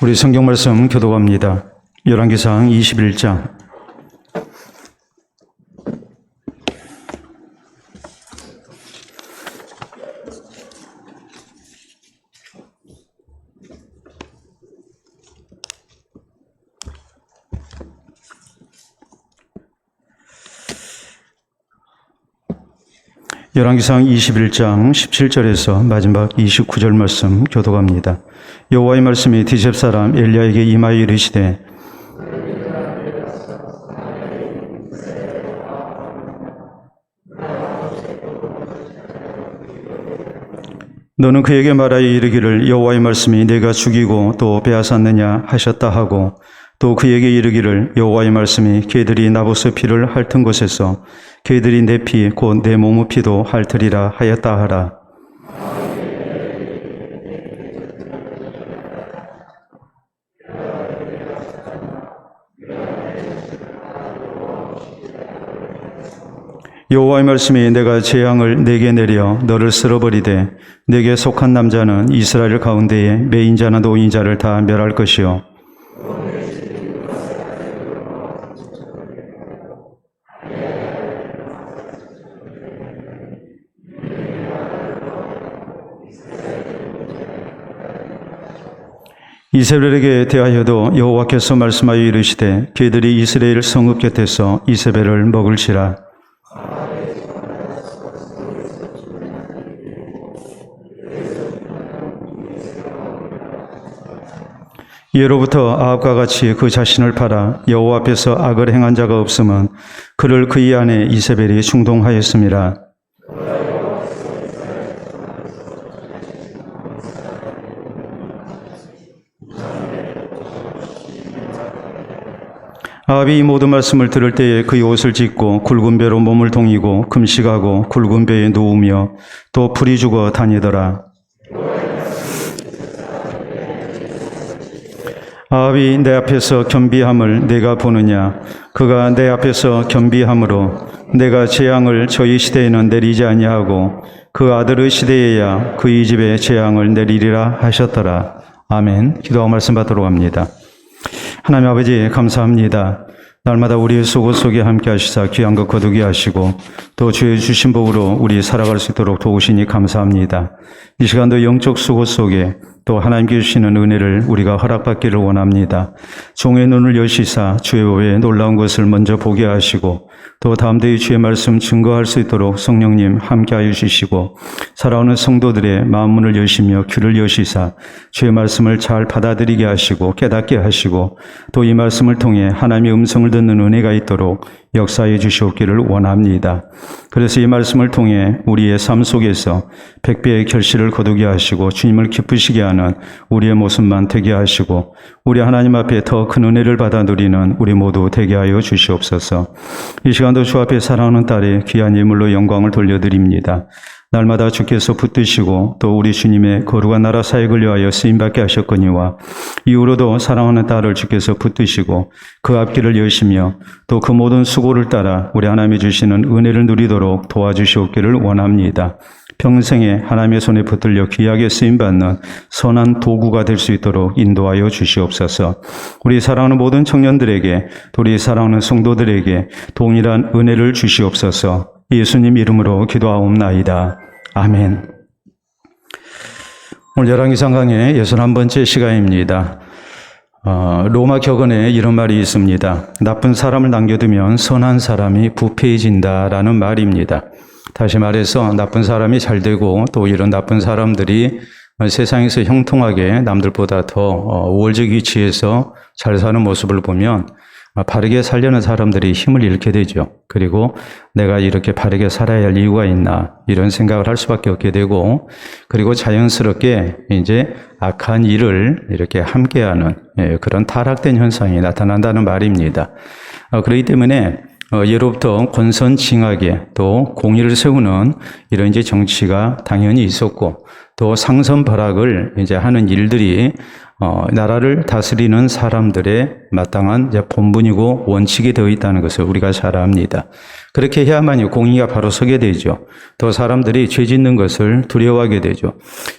우리 성경 말씀 교독합니다. 열왕기상 21장. 열왕기상 21장 17절에서 마지막 29절 말씀 교독합니다. 여호와의 말씀이 디셉 사람 엘리야에게 임하여 이르시되 너는 그에게 말하여 이르기를 여호와의 말씀이 내가 죽이고 또 빼앗았느냐 하셨다 하고 또 그에게 이르기를 여호와의 말씀이 개들이 나봇의 피를 핥은 곳에서 개들이 내 피 곧 내 몸의 피도 핥으리라 하였다 하라. 여호와의 말씀이 내가 재앙을 내게 내려 너를 쓸어버리되 내게 속한 남자는 이스라엘 가운데에 매인자나 노인자를 다 멸할 것이요 이세벨에게 대하여도 여호와께서 말씀하여 이르시되 그들이 이스라엘 성읍 곁에서 이세벨을 먹을지라. 예로부터 아합과 같이 그 자신을 팔아 여호와 앞에서 악을 행한 자가 없으면 그를 그의 아내 이세벨이 충동하였음이라. 아합이 이 모든 말씀을 들을 때에 그의 옷을 찢고 굵은 배로 몸을 동이고 금식하고 굵은 배에 누우며 또 풀이 죽어 다니더라. 아합이 내 앞에서 겸비함을 내가 보느냐? 그가 내 앞에서 겸비함으로 내가 재앙을 저희 시대에는 내리지 아니하고 그 아들의 시대에야 그의 집에 재앙을 내리리라 하셨더라. 아멘. 기도하고 말씀 받도록 합니다. 하나님 아버지 감사합니다. 날마다 우리의 속옷 속에 함께 하시사 귀한 것 거두게 하시고 또 주의 주신 복으로 우리 살아갈 수 있도록 도우시니 감사합니다. 이 시간도 영적 속옷 속에 또 하나님께 주시는 은혜를 우리가 허락받기를 원합니다. 종의 눈을 여시사 주의 법에 놀라운 것을 먼저 보게 하시고 또 다음대의 주의 말씀 증거할 수 있도록 성령님 함께하여 주시고 살아오는 성도들의 마음문을 여시며 귀를 여시사 주의 말씀을 잘 받아들이게 하시고 깨닫게 하시고 또 이 말씀을 통해 하나님의 음성을 듣는 은혜가 있도록 역사해 주시옵기를 원합니다. 그래서 이 말씀을 통해 우리의 삶 속에서 백배의 결실을 거두게 하시고 주님을 기쁘시게 하는 우리의 모습만 되게 하시고 우리 하나님 앞에 더 큰 은혜를 받아 누리는 우리 모두 되게 하여 주시옵소서. 이 시간도 주 앞에 사랑하는 딸의 귀한 예물로 영광을 돌려드립니다. 날마다 주께서 붙드시고 또 우리 주님의 거룩한 나라 사역을 위하여 쓰임받게 하셨거니와 이후로도 사랑하는 딸을 주께서 붙드시고 그 앞길을 여시며 또 그 모든 수고를 따라 우리 하나님이 주시는 은혜를 누리도록 도와주시옵기를 원합니다. 평생에 하나님의 손에 붙들려 귀하게 쓰임받는 선한 도구가 될 수 있도록 인도하여 주시옵소서. 우리 사랑하는 모든 청년들에게 또 우리 사랑하는 성도들에게 동일한 은혜를 주시옵소서. 예수님 이름으로 기도하옵나이다. 아멘. 오늘 열왕기상 강의 61번째 시간입니다. 로마 격언에 이런 말이 있습니다. 나쁜 사람을 남겨두면 선한 사람이 부패해진다라는 말입니다. 다시 말해서 나쁜 사람이 잘 되고 또 이런 나쁜 사람들이 세상에서 형통하게 남들보다 더 우월적 위치에서 잘 사는 모습을 보면 바르게 살려는 사람들이 힘을 잃게 되죠. 그리고 내가 이렇게 바르게 살아야 할 이유가 있나 이런 생각을 할 수밖에 없게 되고 그리고 자연스럽게 이제 악한 일을 이렇게 함께하는 그런 타락된 현상이 나타난다는 말입니다. 그렇기 때문에 예로부터 권선징악에 또 공의를 세우는 이런 이제 정치가 당연히 있었고 또 상선벌악을 이제 하는 일들이 나라를 다스리는 사람들의 마땅한 이제 본분이고 원칙이 되어 있다는 것을 우리가 잘 압니다. 그렇게 해야만이 공의가 바로 서게 되죠. 또 사람들이 죄 짓는 것을 두려워하게 되죠.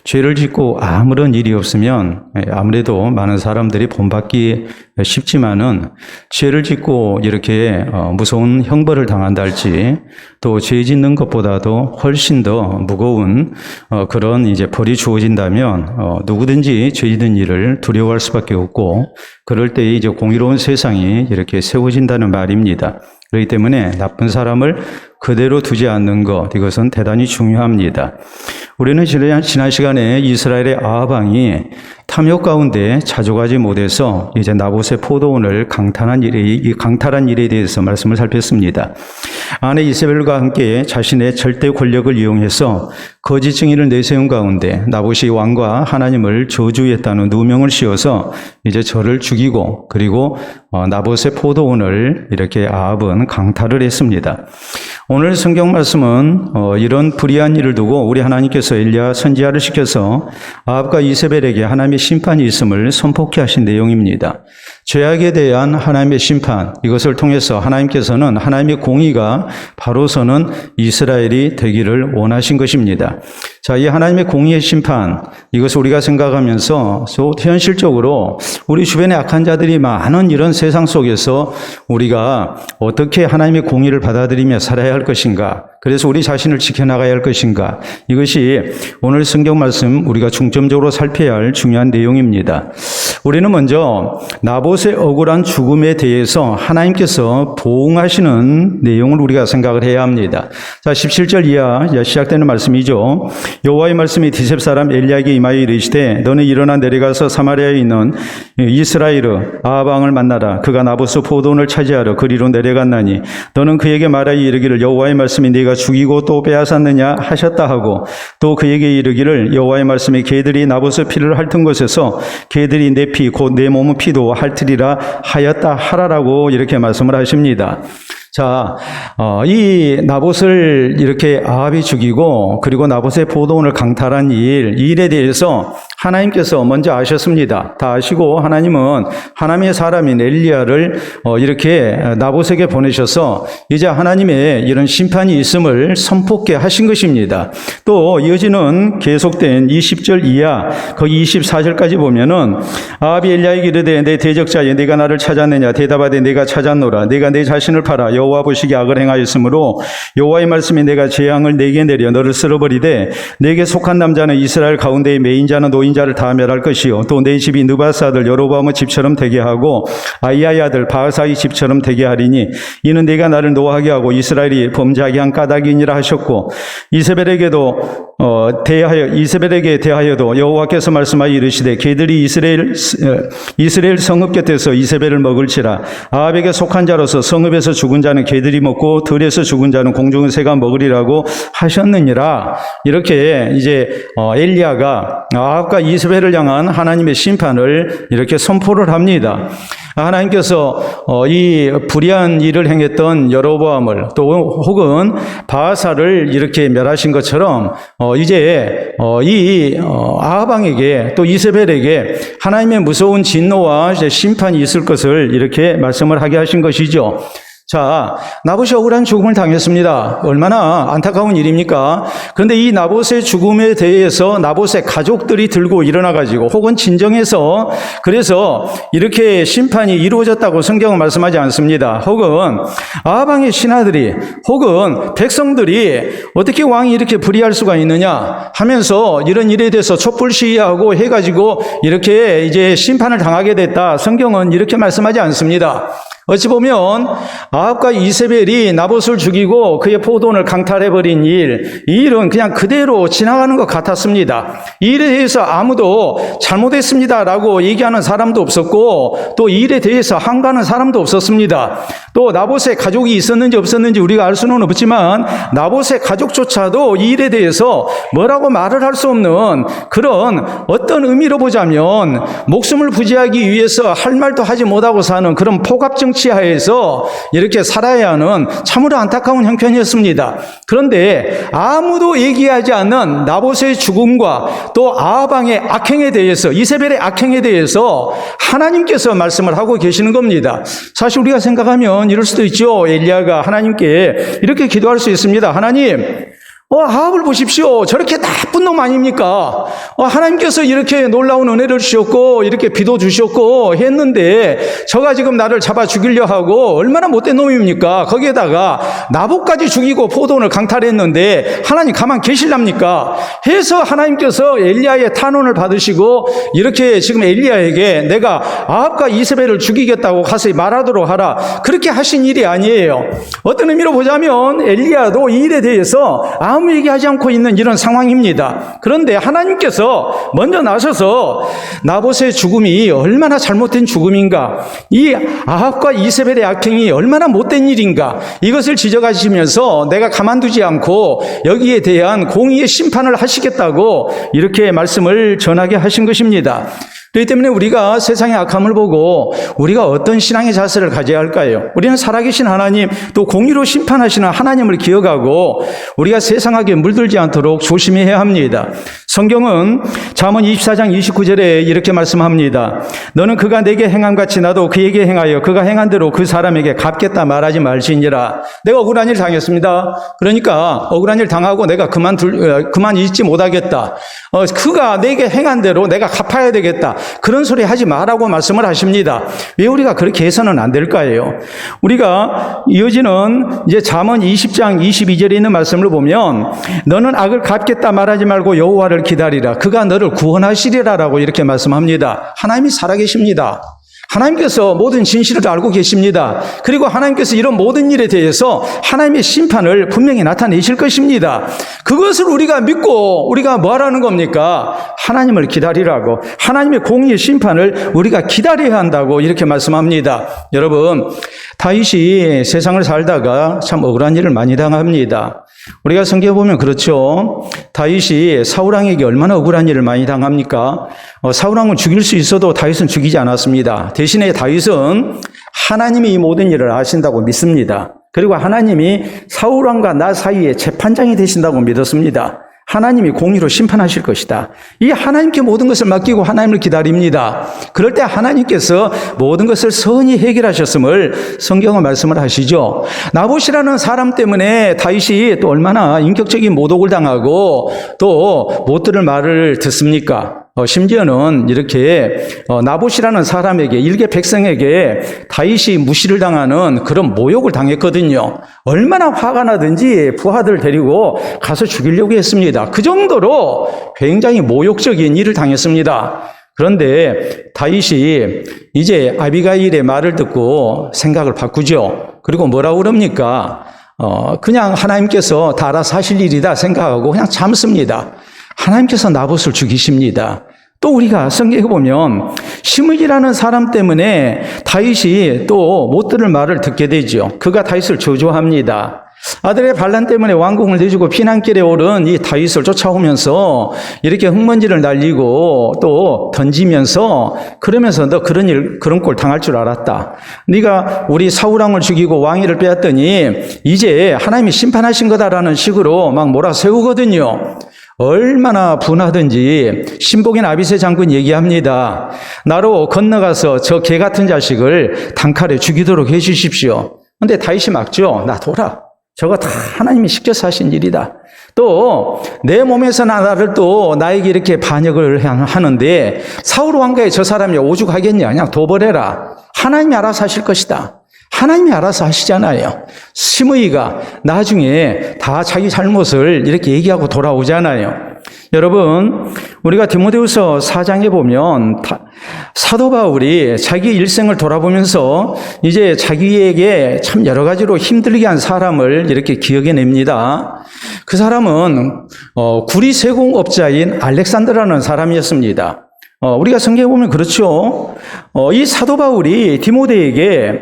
죄를 짓고 아무런 일이 없으면 아무래도 많은 사람들이 본받기 쉽지만은 죄를 짓고 이렇게 무서운 형벌을 당한다 할지 또 죄 짓는 것보다도 훨씬 더 무거운 그런 이제 벌이 주어진다면 누구든지 죄 짓는 일을 두려워할 수밖에 없고 그럴 때 이제 공의로운 세상이 이렇게 세워진다는 말입니다. 그렇기 때문에 나쁜 사람을 그대로 두지 않는 것, 이것은 대단히 중요합니다. 우리는 지난 시간에 이스라엘의 아합 왕이 탐욕 가운데 자족하지 못해서 이제 나봇의 포도원을 강탈한 일에 대해서 말씀을 살폈습니다. 아내 이세벨과 함께 자신의 절대 권력을 이용해서 거짓 증인을 내세운 가운데 나봇이 왕과 하나님을 저주했다는 누명을 씌워서 이제 저를 죽이고 그리고 나봇의 포도원을 이렇게 아합은 강탈을 했습니다. 오늘 성경 말씀은 이런 불의한 일을 두고 우리 하나님께서 엘리야 선지자를 시켜서 아합과 이세벨에게 하나님의 심판이 있음을 선포케 하신 내용입니다. 죄악에 대한 하나님의 심판, 이것을 통해서 하나님께서는 하나님의 공의가 바로 서는 이스라엘이 되기를 원하신 것입니다. 자, 이 하나님의 공의의 심판, 이것을 우리가 생각하면서 현실적으로 우리 주변에 악한 자들이 많은 이런 세상 속에서 우리가 어떻게 하나님의 공의를 받아들이며 살아야 할 것인가, 그래서 우리 자신을 지켜나가야 할 것인가, 이것이 오늘 성경 말씀 우리가 중점적으로 살펴야 할 중요한 내용입니다. 우리는 먼저 나봇의 억울한 죽음에 대해서 하나님께서 보응하시는 내용을 우리가 생각을 해야 합니다. 자, 17절 이하 시작되는 말씀이죠. 여호와의 말씀이 디셉 사람 엘리야에게 임하여 이르시되 너는 일어나 내려가서 사마리아에 있는 이스라엘 아합 왕을 만나라. 그가 나봇의 포도원을 차지하러 그리로 내려갔나니 너는 그에게 말하여 이르기를 여호와의 말씀이 네가 죽이고 또 빼앗았느냐 하셨다 하고 또 그에게 이르기를 여호와의 말씀이 개들이 나봇의 피를 핥은 곳에서 개들이 내 피 곧 내 몸의 피도 핥으리라 하였다 하라라고 이렇게 말씀을 하십니다. 자, 이 나봇을 이렇게 아합이 죽이고 그리고 나봇의 포도원을 강탈한 이 일에 대해서 하나님께서 먼저 아셨습니다. 다 아시고 하나님은 하나님의 사람인 엘리야를 이렇게 나봇에게 보내셔서 이제 하나님의 이런 심판이 있음을 선포케 하신 것입니다. 또 이어지는 계속된 20절 이하 거기 24절까지 보면은 아합이 엘리야에게 이르되 내 대적자여 내가 나를 찾았느냐 대답하되 내가 찾았노라 내가 내 자신을 팔아 여호와 보시기에 악을 행하였으므로 여호와의 말씀이 내가 재앙을 내게 내려 너를 쓸어버리되 내게 속한 남자는 이스라엘 가운데의 매인자는 노인자를 다 멸할 것이요 또 내 집이 느바스 아들 여로보암의 집처럼 되게 하고 아이야의 아들 바하사의 집처럼 되게 하리니 이는 내가 나를 노하게 하고 이스라엘이 범죄하게 한 까닭이니라 하셨고 이세벨에게 대하여도 여호와께서 말씀하여 이르시되 개들이 이스라엘 성읍 곁에서 이세벨을 먹을지라 아합에게 속한 자로서 성읍에서 죽은 자는 개들이 먹고 들에서 죽은 자는 공중의 새가 먹으리라고 하셨느니라. 이렇게 이제 엘리야가 아합과 이세벨을 향한 하나님의 심판을 이렇게 선포를 합니다. 하나님께서 이 불의한 일을 행했던 여로보암을 또 혹은 바하사를 이렇게 멸하신 것처럼 이제 이 아합 왕에게 또 이세벨에게 하나님의 무서운 진노와 심판이 있을 것을 이렇게 말씀을 하게 하신 것이죠. 자, 나봇이 억울한 죽음을 당했습니다. 얼마나 안타까운 일입니까? 그런데 이 나봇의 죽음에 대해서 나봇의 가족들이 들고 일어나가지고 혹은 진정해서 그래서 이렇게 심판이 이루어졌다고 성경은 말씀하지 않습니다. 혹은 아합 왕의 신하들이 혹은 백성들이 어떻게 왕이 이렇게 불의할 수가 있느냐 하면서 이런 일에 대해서 촛불 시위하고 해가지고 이렇게 이제 심판을 당하게 됐다. 성경은 이렇게 말씀하지 않습니다. 어찌 보면 아합과 이세벨이 나봇을 죽이고 그의 포도원을 강탈해버린 이 일은 그냥 그대로 지나가는 것 같았습니다. 이 일에 대해서 아무도 잘못했습니다라고 얘기하는 사람도 없었고 또 이 일에 대해서 항거하는 사람도 없었습니다. 또 나봇의 가족이 있었는지 없었는지 우리가 알 수는 없지만 나봇의 가족조차도 이 일에 대해서 뭐라고 말을 할 수 없는 그런 어떤 의미로 보자면 목숨을 부지하기 위해서 할 말도 하지 못하고 사는 그런 포갑정치 하에서 이렇게 살아야 하는 참으로 안타까운 형편이었습니다. 그런데 아무도 얘기하지 않는 나봇의 죽음과 또 아합 왕의 악행에 대해 대해서, 이세벨의 악행에 대해서 하나님께서 말씀을 하고 계시는 겁니다. 사실 우리가 생각하면 이럴 수도 있죠. 엘리야가 하나님께 이렇게 기도할 수 있습니다. 하나님, 아합을 보십시오. 저렇게 나쁜 놈 아닙니까? 하나님께서 이렇게 놀라운 은혜를 주셨고 이렇게 비도 주셨고 했는데 저가 지금 나를 잡아 죽이려 하고 얼마나 못된 놈입니까? 거기에다가 나봇까지 죽이고 포도원을 강탈했는데 하나님 가만 계실랍니까? 해서 하나님께서 엘리야의 탄원을 받으시고 이렇게 지금 엘리야에게 내가 아합과 이세벨을 죽이겠다고 가서 말하도록 하라. 그렇게 하신 일이 아니에요. 어떤 의미로 보자면 엘리야도 이 일에 대해서 아무 얘기하지 않고 있는 이런 상황입니다. 그런데 하나님께서 먼저 나서서 나봇의 죽음이 얼마나 잘못된 죽음인가, 이 아합과 이세벨의 악행이 얼마나 못된 일인가, 이것을 지적하시면서 내가 가만두지 않고 여기에 대한 공의의 심판을 하시겠다고 이렇게 말씀을 전하게 하신 것입니다. 그렇기 때문에 우리가 세상의 악함을 보고 우리가 어떤 신앙의 자세를 가져야 할까요? 우리는 살아계신 하나님, 또 공의로 심판하시는 하나님을 기억하고 우리가 세상하게 물들지 않도록 조심해야 합니다. 성경은 잠언 24장 29절에 이렇게 말씀합니다. 너는 그가 내게 행함같이 나도 그에게 행하여 그가 행한 대로 그 사람에게 갚겠다 말하지 말지니라. 내가 억울한 일 당했습니다. 그러니까 억울한 일 당하고 내가 그만 잊지 못하겠다. 그가 내게 행한 대로 내가 갚아야 되겠다. 그런 소리 하지 마라고 말씀을 하십니다. 왜 우리가 그렇게 해서는 안 될까요? 우리가 이어지는 이제 잠언 20장 22절에 있는 말씀을 보면 너는 악을 갚겠다 말하지 말고 여호와를 기다리라. 그가 너를 구원하시리라라고 이렇게 말씀합니다. 하나님이 살아계십니다. 하나님께서 모든 진실을 알고 계십니다. 그리고 하나님께서 이런 모든 일에 대해서 하나님의 심판을 분명히 나타내실 것입니다. 그것을 우리가 믿고 우리가 뭐 하라는 겁니까? 하나님을 기다리라고, 하나님의 공의의 심판을 우리가 기다려야 한다고 이렇게 말씀합니다. 여러분, 다윗이 세상을 살다가 참 억울한 일을 많이 당합니다. 우리가 성경에 보면 그렇죠. 다윗이 사울왕에게 얼마나 억울한 일을 많이 당합니까? 사울왕은 죽일 수 있어도 다윗은 죽이지 않았습니다. 대신에 다윗은 하나님이 이 모든 일을 아신다고 믿습니다. 그리고 하나님이 사울왕과 나 사이에 재판장이 되신다고 믿었습니다. 하나님이 공의로 심판하실 것이다. 이 하나님께 모든 것을 맡기고 하나님을 기다립니다. 그럴 때 하나님께서 모든 것을 선히 해결하셨음을 성경은 말씀을 하시죠. 나봇이라는 사람 때문에 다윗이 또 얼마나 인격적인 모독을 당하고 또 못 들을 말을 듣습니까? 심지어는 이렇게 나봇이라는 사람에게, 일개 백성에게 다윗이 무시를 당하는 그런 모욕을 당했거든요. 얼마나 화가 나든지 부하들 데리고 가서 죽이려고 했습니다. 그 정도로 굉장히 모욕적인 일을 당했습니다. 그런데 다윗이 이제 아비가일의 말을 듣고 생각을 바꾸죠. 그리고 뭐라고 그럽니까? 그냥 하나님께서 다 알아서 하실 일이다 생각하고 그냥 참습니다. 하나님께서 나봇을 죽이십니다. 또 우리가 성경에 보면 시므이라는 사람 때문에 다윗이 또 못 들을 말을 듣게 되죠. 그가 다윗을 저주합니다. 아들의 반란 때문에 왕궁을 내주고 피난길에 오른 이 다윗을 쫓아오면서 이렇게 흙먼지를 날리고 또 던지면서 그러면서 너 그런 꼴 당할 줄 알았다. 네가 우리 사울왕을 죽이고 왕위를 빼앗더니 이제 하나님이 심판하신 거다라는 식으로 막 몰아세우거든요. 얼마나 분하든지 신복인 아비새 장군 얘기합니다. 나로 건너가서 저 개 같은 자식을 단칼에 죽이도록 해 주십시오. 근데 다윗이 막죠. 나 돌아. 저거 다 하나님이 시켜서 하신 일이다. 또 내 몸에서 나를 또 나에게 이렇게 반역을 하는데 사울 왕가에 저 사람이 오죽하겠냐. 그냥 둬버려라. 하나님이 알아서 하실 것이다. 하나님이 알아서 하시잖아요. 시므이가 나중에 다 자기 잘못을 이렇게 얘기하고 돌아오잖아요. 여러분, 우리가 디모데후서 4장에 보면 사도 바울이 자기 일생을 돌아보면서 이제 자기에게 참 여러 가지로 힘들게 한 사람을 이렇게 기억해냅니다. 그 사람은 구리 세공업자인 알렉산더라는 사람이었습니다. 우리가 성경에 보면 그렇죠. 이 사도 바울이 디모데에게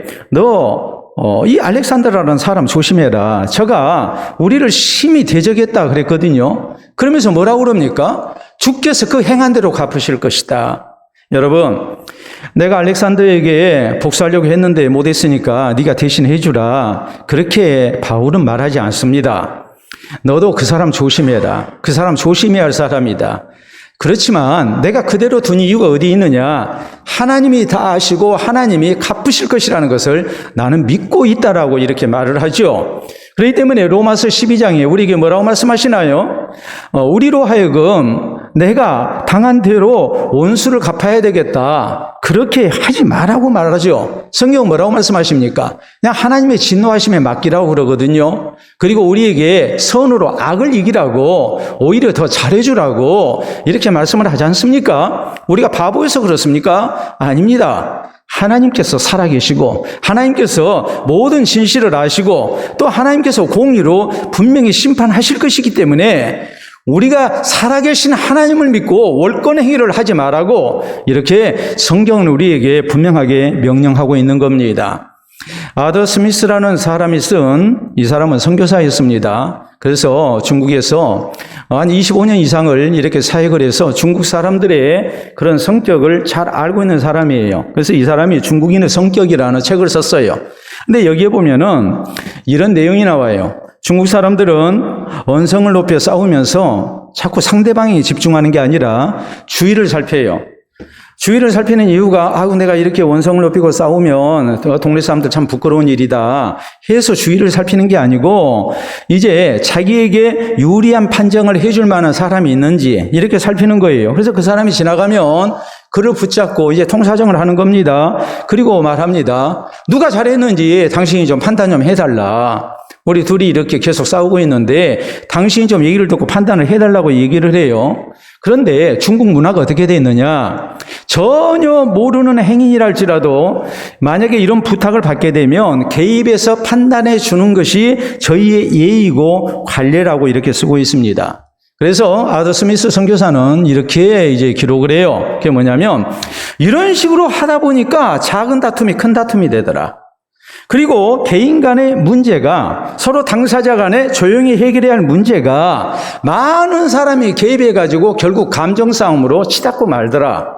이 알렉산더라는 사람 조심해라. 저가 우리를 심히 대적했다 그랬거든요. 그러면서 뭐라고 그럽니까? 주께서 그 행한 대로 갚으실 것이다. 여러분, 내가 알렉산더에게 복수하려고 했는데 못했으니까 네가 대신 해주라. 그렇게 바울은 말하지 않습니다. 너도 그 사람 조심해라. 그 사람 조심해야 할 사람이다. 그렇지만 내가 그대로 둔 이유가 어디 있느냐? 하나님이 다 아시고 하나님이 갚으실 것이라는 것을 나는 믿고 있다라고 이렇게 말을 하죠. 그렇기 때문에 로마서 12장에 우리에게 뭐라고 말씀하시나요? 우리로 하여금 내가 당한 대로 원수를 갚아야 되겠다. 그렇게 하지 말라고 말하죠. 성경은 뭐라고 말씀하십니까? 그냥 하나님의 진노하심에 맡기라고 그러거든요. 그리고 우리에게 선으로 악을 이기라고, 오히려 더 잘해주라고 이렇게 말씀을 하지 않습니까? 우리가 바보여서 그렇습니까? 아닙니다. 하나님께서 살아계시고 하나님께서 모든 진실을 아시고 또 하나님께서 공의로 분명히 심판하실 것이기 때문에 우리가 살아계신 하나님을 믿고 월권 행위를 하지 말라고 이렇게 성경은 우리에게 분명하게 명령하고 있는 겁니다. 아더 스미스라는 사람이 이 사람은 선교사였습니다. 그래서 중국에서 한 25년 이상을 이렇게 사역을 해서 중국 사람들의 그런 성격을 잘 알고 있는 사람이에요. 그래서 이 사람이 중국인의 성격이라는 책을 썼어요. 근데 여기에 보면은 이런 내용이 나와요. 중국 사람들은 언성을 높여 싸우면서 자꾸 상대방이 집중하는 게 아니라 주위를 살펴요. 주위를 살피는 이유가 내가 이렇게 원성을 높이고 싸우면 동네 사람들 참 부끄러운 일이다 해서 주위를 살피는 게 아니고 이제 자기에게 유리한 판정을 해줄 만한 사람이 있는지 이렇게 살피는 거예요. 그래서 그 사람이 지나가면 그를 붙잡고 이제 통사정을 하는 겁니다. 그리고 말합니다. 누가 잘했는지 당신이 좀 판단 좀 해달라. 우리 둘이 이렇게 계속 싸우고 있는데 당신이 좀 얘기를 듣고 판단을 해달라고 얘기를 해요. 그런데 중국 문화가 어떻게 돼 있느냐? 전혀 모르는 행인이랄지라도 만약에 이런 부탁을 받게 되면 개입해서 판단해 주는 것이 저희의 예의고 관례라고 이렇게 쓰고 있습니다. 그래서 아더 스미스 선교사는 이렇게 이제 기록을 해요. 그게 뭐냐면 이런 식으로 하다 보니까 작은 다툼이 큰 다툼이 되더라. 그리고 개인 간의 문제가 서로 당사자 간에 조용히 해결해야 할 문제가 많은 사람이 개입해가지고 결국 감정 싸움으로 치닫고 말더라.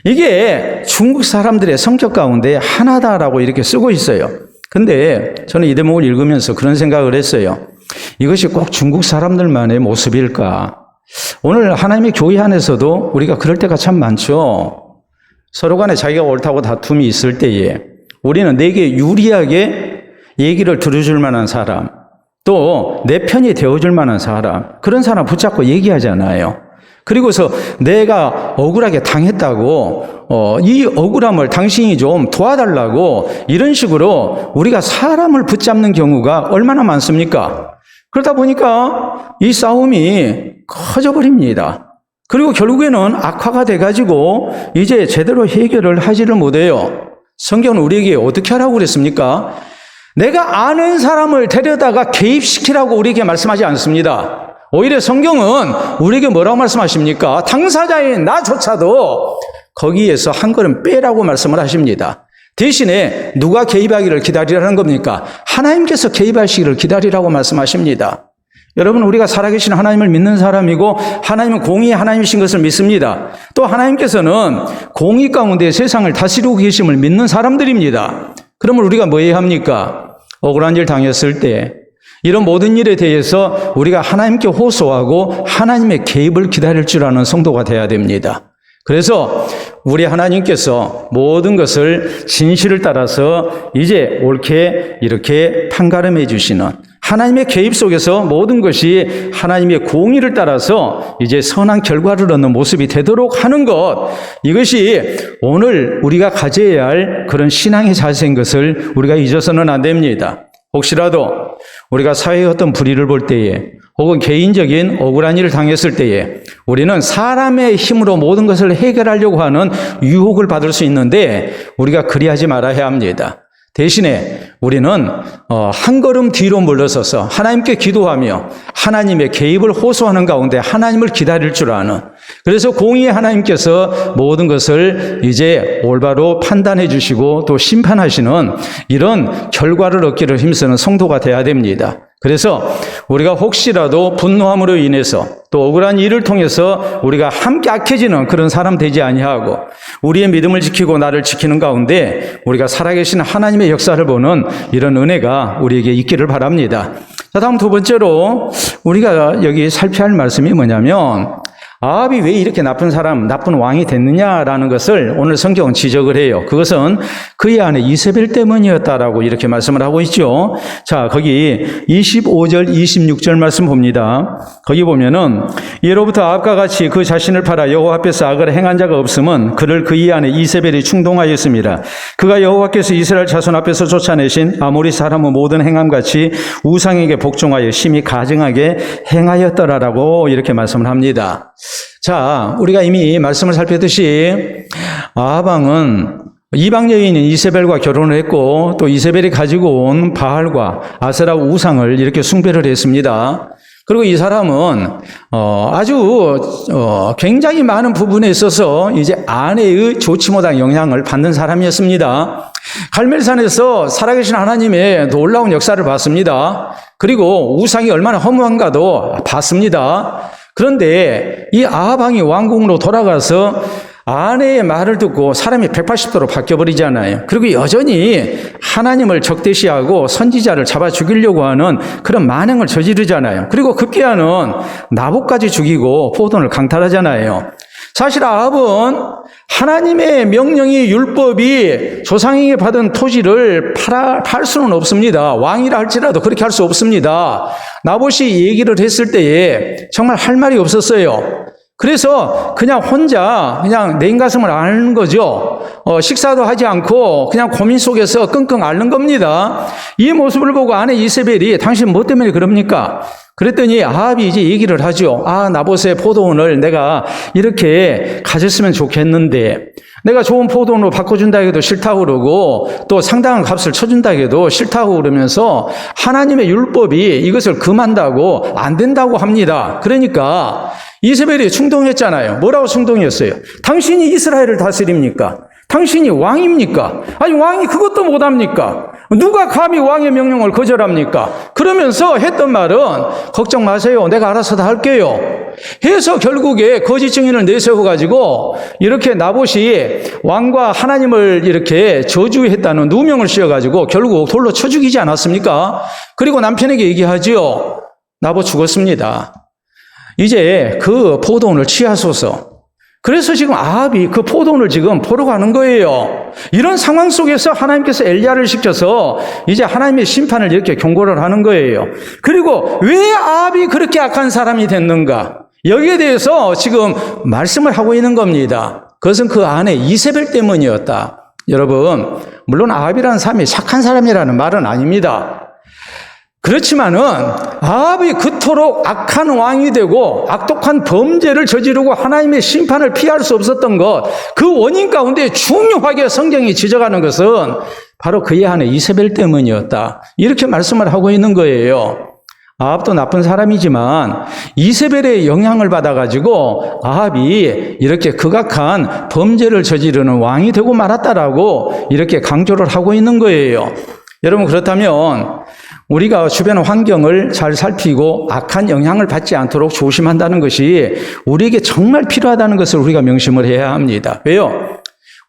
이게 중국 사람들의 성격 가운데 하나다라고 이렇게 쓰고 있어요. 근데 저는 이 대목을 읽으면서 그런 생각을 했어요. 이것이 꼭 중국 사람들만의 모습일까? 오늘 하나님의 교회 안에서도 우리가 그럴 때가 참 많죠. 서로 간에 자기가 옳다고 다툼이 있을 때에 우리는 내게 유리하게 얘기를 들어줄 만한 사람, 또 내 편이 되어줄 만한 사람, 그런 사람 붙잡고 얘기하잖아요. 그리고서 내가 억울하게 당했다고 이 억울함을 당신이 좀 도와달라고 이런 식으로 우리가 사람을 붙잡는 경우가 얼마나 많습니까? 그러다 보니까 이 싸움이 커져버립니다. 그리고 결국에는 악화가 돼가지고 이제 제대로 해결을 하지를 못해요. 성경은 우리에게 어떻게 하라고 그랬습니까? 내가 아는 사람을 데려다가 개입시키라고 우리에게 말씀하지 않습니다. 오히려 성경은 우리에게 뭐라고 말씀하십니까? 당사자인 나조차도 거기에서 한 걸음 빼라고 말씀을 하십니다. 대신에 누가 개입하기를 기다리라는 겁니까? 하나님께서 개입하시기를 기다리라고 말씀하십니다. 여러분, 우리가 살아계신 하나님을 믿는 사람이고 하나님은 공의의 하나님이신 것을 믿습니다. 또 하나님께서는 공의 가운데 세상을 다스리고 계심을 믿는 사람들입니다. 그러면 우리가 뭐 해야 합니까? 억울한 일 당했을 때 이런 모든 일에 대해서 우리가 하나님께 호소하고 하나님의 개입을 기다릴 줄 아는 성도가 돼야 됩니다. 그래서 우리 하나님께서 모든 것을 진실을 따라서 이제 옳게 이렇게 판가름해 주시는 하나님의 개입 속에서 모든 것이 하나님의 공의를 따라서 이제 선한 결과를 얻는 모습이 되도록 하는 것, 이것이 오늘 우리가 가져야 할 그런 신앙의 자세인 것을 우리가 잊어서는 안 됩니다. 혹시라도 우리가 사회의 어떤 불의를 볼 때에 혹은 개인적인 억울한 일을 당했을 때에 우리는 사람의 힘으로 모든 것을 해결하려고 하는 유혹을 받을 수 있는데 우리가 그리하지 말아야 합니다. 대신에 우리는 한 걸음 뒤로 물러서서 하나님께 기도하며 하나님의 개입을 호소하는 가운데 하나님을 기다릴 줄 아는, 그래서 공의의 하나님께서 모든 것을 이제 올바로 판단해 주시고 또 심판하시는 이런 결과를 얻기를 힘쓰는 성도가 돼야 됩니다. 그래서 우리가 혹시라도 분노함으로 인해서 또 억울한 일을 통해서 우리가 함께 악해지는 그런 사람 되지 아니하고 우리의 믿음을 지키고 나를 지키는 가운데 우리가 살아계신 하나님의 역사를 보는 이런 은혜가 우리에게 있기를 바랍니다. 자, 다음 두 번째로 우리가 여기 살펴야 할 말씀이 뭐냐면 아합이 왜 이렇게 나쁜 왕이 됐느냐라는 것을 오늘 성경은 지적을 해요. 그것은 그의 아내 이세벨 때문이었다라고 이렇게 말씀을 하고 있죠. 자, 거기 25절, 26절 말씀 봅니다. 거기 보면은 예로부터 아합과 같이 그 자신을 팔아 여호와 앞에서 악을 행한 자가 없음은 그를 그의 아내 이세벨이 충동하였습니다. 그가 여호와께서 이스라엘 자손 앞에서 쫓아내신 아모리 사람의 모든 행함같이 우상에게 복종하여 심히 가증하게 행하였더라라고 이렇게 말씀을 합니다. 자, 우리가 이미 말씀을 살폈듯이 아합 왕은 이방 여인인 이세벨과 결혼을 했고 또 이세벨이 가지고 온 바알과 아세라 우상을 이렇게 숭배를 했습니다. 그리고 이 사람은 아주 굉장히 많은 부분에 있어서 이제 아내의 좋지 못한 영향을 받는 사람이었습니다. 갈멜산에서 살아계신 하나님의 놀라운 역사를 봤습니다. 그리고 우상이 얼마나 허무한가도 봤습니다. 그런데 이 아합 왕이 왕궁으로 돌아가서 아내의 말을 듣고 사람이 180도로 바뀌어버리잖아요. 그리고 여전히 하나님을 적대시하고 선지자를 잡아 죽이려고 하는 그런 만행을 저지르잖아요. 그리고 급기야는 나봇까지 죽이고 포도원을 강탈하잖아요. 사실 아합은 하나님의 명령이 율법이 조상에게 받은 토지를 팔 수는 없습니다. 왕이라 할지라도 그렇게 할 수 없습니다. 나봇이 얘기를 했을 때에 정말 할 말이 없었어요. 그래서 그냥 혼자 그냥 내 가슴을 앓는 거죠. 식사도 하지 않고 그냥 고민 속에서 끙끙 앓는 겁니다. 이 모습을 보고 아내 이세벨이 당신 뭐 때문에 그럽니까? 그랬더니 아합이 이제 얘기를 하죠. 나봇의 포도원을 내가 이렇게 가졌으면 좋겠는데 내가 좋은 포도원으로 바꿔준다 해도 싫다고 그러고 또 상당한 값을 쳐준다 해도 싫다고 그러면서 하나님의 율법이 이것을 금한다고 안 된다고 합니다. 그러니까 이세벨이 충동했잖아요. 뭐라고 충동했어요? 당신이 이스라엘을 다스립니까? 당신이 왕입니까? 아니 왕이 그것도 못합니까? 누가 감히 왕의 명령을 거절합니까? 그러면서 했던 말은 걱정 마세요. 내가 알아서 다 할게요. 해서 결국에 거짓 증인을 내세워가지고 이렇게 나봇이 왕과 하나님을 이렇게 저주했다는 누명을 씌워가지고 결국 돌로 쳐 죽이지 않았습니까? 그리고 남편에게 얘기하지요. 나봇 죽었습니다. 이제 그 포도원을 취하소서. 그래서 지금 아합이 그 포도원을 지금 보러 가는 거예요. 이런 상황 속에서 하나님께서 엘리야를 시켜서 이제 하나님의 심판을 이렇게 경고를 하는 거예요. 그리고 왜 아합이 그렇게 악한 사람이 됐는가? 여기에 대해서 지금 말씀을 하고 있는 겁니다. 그것은 그 아내 이세벨 때문이었다. 여러분, 물론 아합이라는 사람이 착한 사람이라는 말은 아닙니다. 그렇지만은 아합이 그토록 악한 왕이 되고 악독한 범죄를 저지르고 하나님의 심판을 피할 수 없었던 것, 그 원인 가운데 중요하게 성경이 지적하는 것은 바로 그의 아내 이세벨 때문이었다. 이렇게 말씀을 하고 있는 거예요. 아합도 나쁜 사람이지만 이세벨의 영향을 받아가지고 아합이 이렇게 극악한 범죄를 저지르는 왕이 되고 말았다라고 이렇게 강조를 하고 있는 거예요. 여러분, 그렇다면 우리가 주변 환경을 잘 살피고 악한 영향을 받지 않도록 조심한다는 것이 우리에게 정말 필요하다는 것을 우리가 명심을 해야 합니다. 왜요?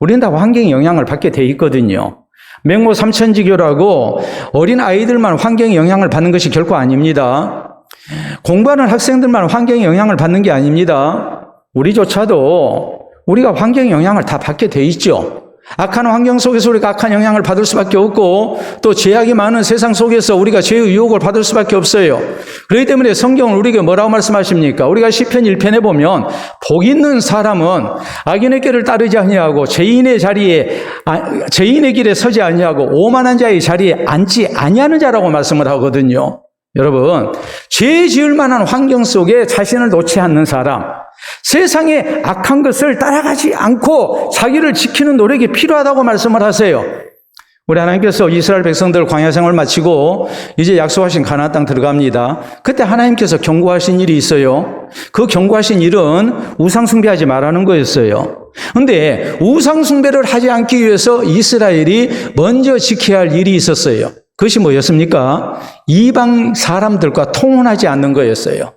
우리는 다 환경의 영향을 받게 돼 있거든요. 맹모 삼천지교라고 어린 아이들만 환경의 영향을 받는 것이 결코 아닙니다. 공부하는 학생들만 환경의 영향을 받는 게 아닙니다. 우리조차도 우리가 환경의 영향을 다 받게 돼 있죠. 악한 환경 속에서 우리가 악한 영향을 받을 수밖에 없고 또 죄악이 많은 세상 속에서 우리가 죄의 유혹을 받을 수밖에 없어요. 그렇기 때문에 성경은 우리에게 뭐라고 말씀하십니까? 우리가 시편 1편에 보면 복 있는 사람은 악인의 길을 따르지 아니하고 죄인의 길에 서지 아니하고 오만한 자의 자리에 앉지 아니하는 자라고 말씀을 하거든요. 여러분, 죄 지을 만한 환경 속에 자신을 놓지 않는 사람, 세상의 악한 것을 따라가지 않고 자기를 지키는 노력이 필요하다고 말씀을 하세요. 우리 하나님께서 이스라엘 백성들 광야 생활 마치고 이제 약속하신 가나안 땅 들어갑니다. 그때 하나님께서 경고하신 일이 있어요. 그 경고하신 일은 우상 숭배하지 말라는 거였어요. 그런데 우상 숭배를 하지 않기 위해서 이스라엘이 먼저 지켜야 할 일이 있었어요. 그것이 뭐였습니까? 이방 사람들과 통혼하지 않는 거였어요.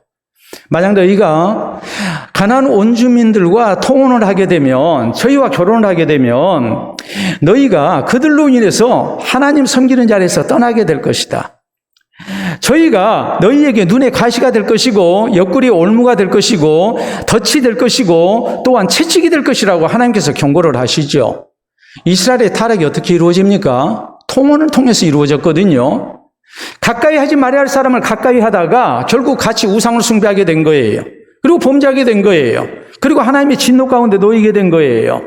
만약 너희가 가나안 원주민들과 통혼을 하게 되면, 저희와 결혼을 하게 되면 너희가 그들로 인해서 하나님 섬기는 자리에서 떠나게 될 것이다. 저희가 너희에게 눈에 가시가 될 것이고 옆구리에 올무가 될 것이고 덫이 될 것이고 또한 채찍이 될 것이라고 하나님께서 경고를 하시죠. 이스라엘의 타락이 어떻게 이루어집니까? 통혼을 통해서 이루어졌거든요. 가까이 하지 말아야 할 사람을 가까이 하다가 결국 같이 우상을 숭배하게 된 거예요. 그리고 범죄하게 된 거예요. 그리고 하나님의 진노 가운데 놓이게 된 거예요.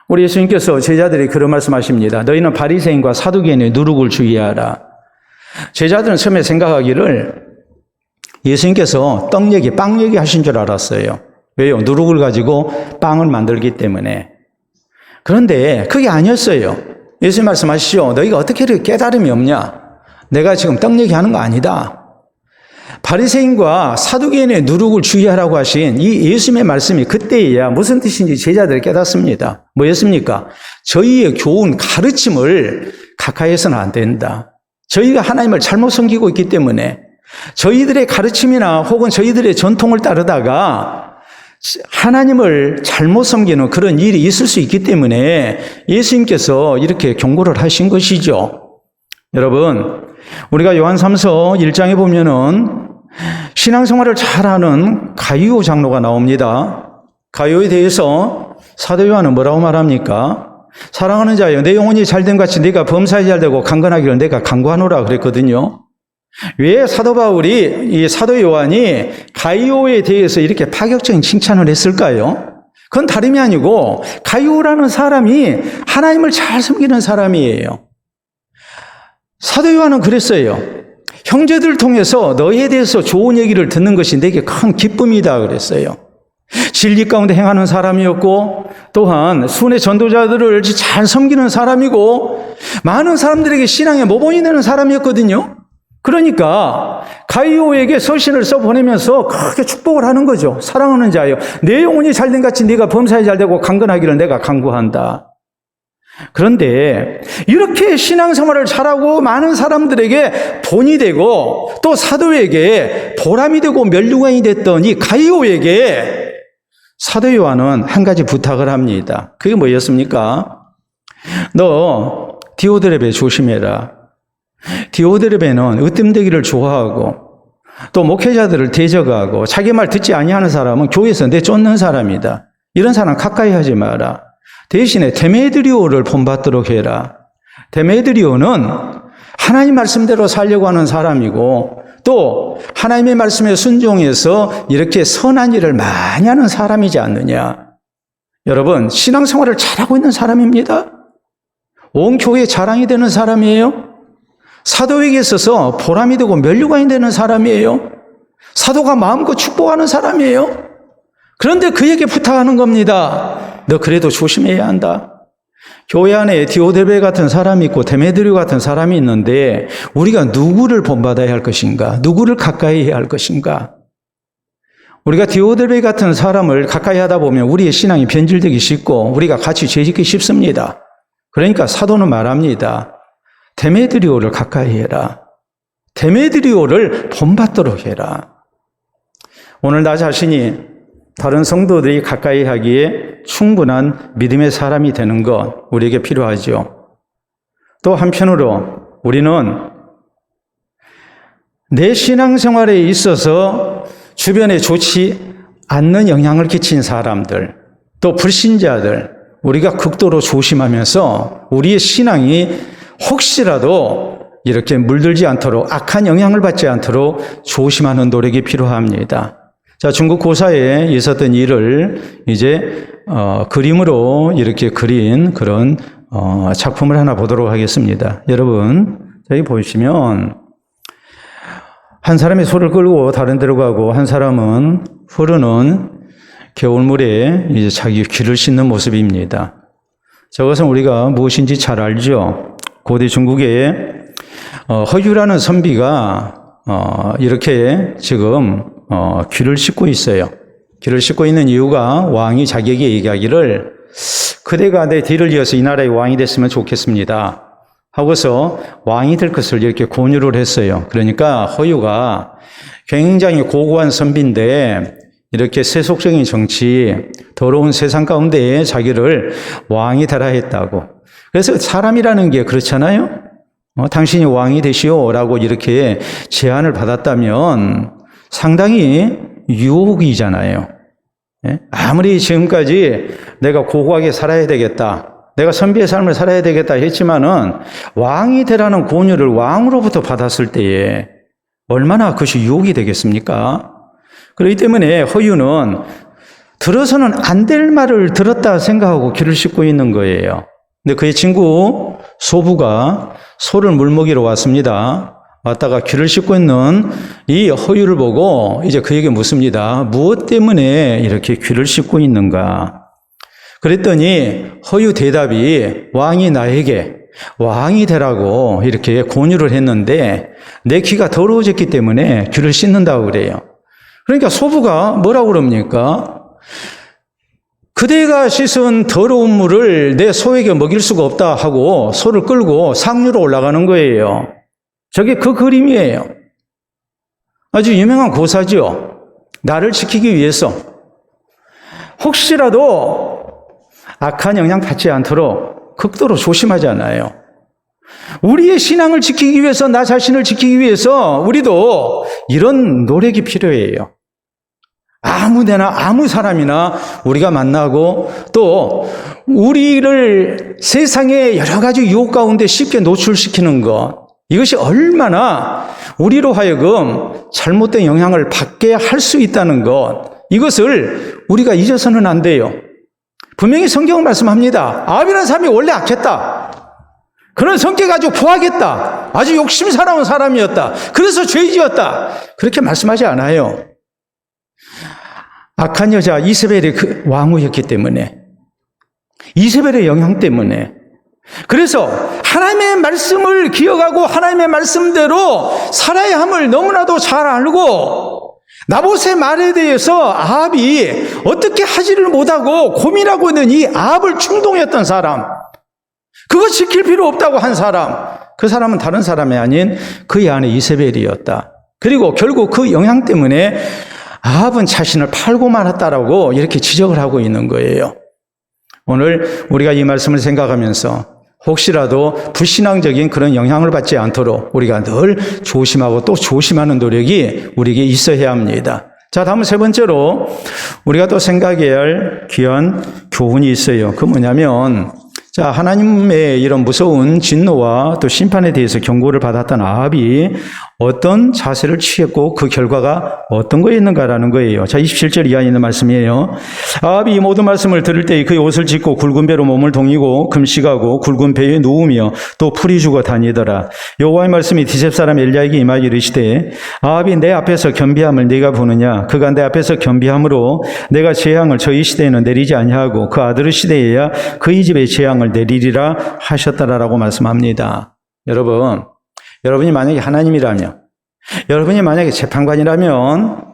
우리 예수님께서 제자들이 그런 말씀하십니다. 너희는 바리새인과 사두개인의 누룩을 주의하라. 제자들은 처음에 생각하기를 예수님께서 떡 얘기, 빵 얘기 하신 줄 알았어요. 왜요? 누룩을 가지고 빵을 만들기 때문에. 그런데 그게 아니었어요. 예수님 말씀하시죠. 너희가 어떻게 이렇게 깨달음이 없냐? 내가 지금 떡 얘기하는 거 아니다. 바리새인과 사두개인의 누룩을 주의하라고 하신 이 예수님의 말씀이 그때야 무슨 뜻인지 제자들이 깨닫습니다. 뭐였습니까? 저희의 교훈, 가르침을 가까이 해서는 안 된다. 저희가 하나님을 잘못 섬기고 있기 때문에 저희들의 가르침이나 혹은 저희들의 전통을 따르다가 하나님을 잘못 섬기는 그런 일이 있을 수 있기 때문에 예수님께서 이렇게 경고를 하신 것이죠. 여러분, 우리가 요한 3서 1장에 보면은 신앙생활을 잘하는 가이오 장로가 나옵니다. 가이오에 대해서 사도 요한은 뭐라고 말합니까? 사랑하는 자여, 내 영혼이 잘된 같이 네가 범사에 잘되고 강건하기를 내가 간구하노라 그랬거든요. 왜 사도 바울이, 이 사도 요한이 가이오에 대해서 이렇게 파격적인 칭찬을 했을까요? 그건 다름이 아니고 가이오라는 사람이 하나님을 잘 섬기는 사람이에요. 사도 요한은 그랬어요. 형제들을 통해서 너희에 대해서 좋은 얘기를 듣는 것이 내게 큰 기쁨이다 그랬어요. 진리 가운데 행하는 사람이었고 또한 순회 전도자들을 잘 섬기는 사람이고 많은 사람들에게 신앙의 모범이 되는 사람이었거든요. 그러니까 가이오에게 서신을 써보내면서 크게 축복을 하는 거죠. 사랑하는 자여, 내 영혼이 잘된 같이 네가 범사에 잘되고 강건하기를 내가 간구한다. 그런데 이렇게 신앙생활을 잘하고 많은 사람들에게 본이 되고 또 사도에게 보람이 되고 면류관이 됐던 이 가이오에게 사도 요한은 한 가지 부탁을 합니다. 그게 뭐였습니까? 너 디오드레베 조심해라. 디오드레베는 으뜸되기를 좋아하고 또 목회자들을 대적하고 자기 말 듣지 아니하는 사람은 교회에서 내쫓는 사람이다. 이런 사람 가까이 하지 마라. 대신에 데메드리오를 본받도록 해라. 데메드리오는 하나님 말씀대로 살려고 하는 사람이고 또 하나님의 말씀에 순종해서 이렇게 선한 일을 많이 하는 사람이지 않느냐. 여러분, 신앙생활을 잘하고 있는 사람입니다. 온 교회의 자랑이 되는 사람이에요. 사도에게 있어서 보람이 되고 면류관이 되는 사람이에요. 사도가 마음껏 축복하는 사람이에요. 그런데 그에게 부탁하는 겁니다. 너 그래도 조심해야 한다. 교회 안에 디오데베 같은 사람이 있고 데메드리오 같은 사람이 있는데 우리가 누구를 본받아야 할 것인가? 누구를 가까이 해야 할 것인가? 우리가 디오데베 같은 사람을 가까이 하다 보면 우리의 신앙이 변질되기 쉽고 우리가 같이 죄짓기 쉽습니다. 그러니까 사도는 말합니다. 데메드리오를 가까이 해라. 데메드리오를 본받도록 해라. 오늘 나 자신이 다른 성도들이 가까이 하기에 충분한 믿음의 사람이 되는 것 우리에게 필요하죠. 또 한편으로 우리는 내 신앙생활에 있어서 주변에 좋지 않는 영향을 끼친 사람들, 또 불신자들 우리가 극도로 조심하면서 우리의 신앙이 혹시라도 이렇게 물들지 않도록 악한 영향을 받지 않도록 조심하는 노력이 필요합니다. 자, 중국 고사에 있었던 일을 이제 그림으로 이렇게 그린 그런 작품을 하나 보도록 하겠습니다. 여러분, 여기 보시면 한 사람이 소를 끌고 다른 데로 가고 한 사람은 흐르는 겨울물에 이제 자기 귀를 씻는 모습입니다. 저것은 우리가 무엇인지 잘 알죠. 고대 중국에 허유라는 선비가 이렇게 지금 귀를 씻고 있어요. 귀를 씻고 있는 이유가 왕이 자기에게 얘기하기를 그대가 내 뒤를 이어서 이 나라의 왕이 됐으면 좋겠습니다 하고서 왕이 될 것을 이렇게 권유를 했어요. 그러니까 허유가 굉장히 고고한 선비인데 이렇게 세속적인 정치, 더러운 세상 가운데 자기를 왕이 되라 했다고. 그래서 사람이라는 게 그렇잖아요. 당신이 왕이 되시오라고 이렇게 제안을 받았다면 상당히 유혹이잖아요. 예? 아무리 지금까지 내가 고고하게 살아야 되겠다, 내가 선비의 삶을 살아야 되겠다 했지만은 왕이 되라는 권유를 왕으로부터 받았을 때에 얼마나 그것이 유혹이 되겠습니까? 그렇기 때문에 허유는 들어서는 안 될 말을 들었다 생각하고 귀를 씻고 있는 거예요. 근데 그의 친구 소부가 소를 물먹이러 왔습니다. 왔다가 귀를 씻고 있는 이 허유를 보고 이제 그에게 묻습니다. 무엇 때문에 이렇게 귀를 씻고 있는가? 그랬더니 허유 대답이 왕이 나에게 왕이 되라고 이렇게 권유를 했는데 내 귀가 더러워졌기 때문에 귀를 씻는다고 그래요. 그러니까 소부가 뭐라고 그럽니까? 그대가 씻은 더러운 물을 내 소에게 먹일 수가 없다 하고 소를 끌고 상류로 올라가는 거예요. 저게 그 그림이에요. 아주 유명한 고사죠. 나를 지키기 위해서 혹시라도 악한 영향 받지 않도록 극도로 조심하잖아요. 우리의 신앙을 지키기 위해서, 나 자신을 지키기 위해서 우리도 이런 노력이 필요해요. 아무데나 아무 사람이나 우리가 만나고 또 우리를 세상의 여러 가지 유혹 가운데 쉽게 노출시키는 것, 이것이 얼마나 우리로 하여금 잘못된 영향을 받게 할 수 있다는 것, 이것을 우리가 잊어서는 안 돼요. 분명히 성경은 말씀합니다. 아합이라는 사람이 원래 악했다. 그런 성격 아주 부하겠다. 아주 욕심사나운 사람이었다. 그래서 죄지었다. 그렇게 말씀하지 않아요. 악한 여자 이세벨이 그 왕후였기 때문에, 이세벨의 영향 때문에, 그래서 하나님의 말씀을 기억하고 하나님의 말씀대로 살아야 함을 너무나도 잘 알고 나봇의 말에 대해서 아합이 어떻게 하지를 못하고 고민하고 있는 이 아합을 충동했던 사람, 그거 지킬 필요 없다고 한 사람, 그 사람은 다른 사람이 아닌 그의 아내 이세벨이었다. 그리고 결국 그 영향 때문에 아합은 자신을 팔고 말았다라고 이렇게 지적을 하고 있는 거예요. 오늘 우리가 이 말씀을 생각하면서 혹시라도 불신앙적인 그런 영향을 받지 않도록 우리가 늘 조심하고 또 조심하는 노력이 우리에게 있어야 합니다. 자, 다음 세 번째로 우리가 또 생각해야 할 귀한 교훈이 있어요. 그 뭐냐면, 자, 하나님의 이런 무서운 진노와 또 심판에 대해서 경고를 받았던 아합이 어떤 자세를 취했고 그 결과가 어떤 거였는가라는 거예요. 자, 27절 이하에 있는 말씀이에요. 아합이 이 모든 말씀을 들을 때 그의 옷을 찢고 굵은 배로 몸을 동이고 금식하고 굵은 배에 누우며 또 풀이 죽어 다니더라. 여호와의 말씀이 디셉 사람 엘리야에게 임하여 이르시되 아합이 내 앞에서 겸비함을 네가 보느냐? 그가 내 앞에서 겸비함으로 내가 재앙을 저희 시대에는 내리지 아니하고 그 아들의 시대에야 그의 집에 재앙을 내리리라 하셨다라고 말씀합니다. 여러분이 만약에 하나님이라면, 여러분이 만약에 재판관이라면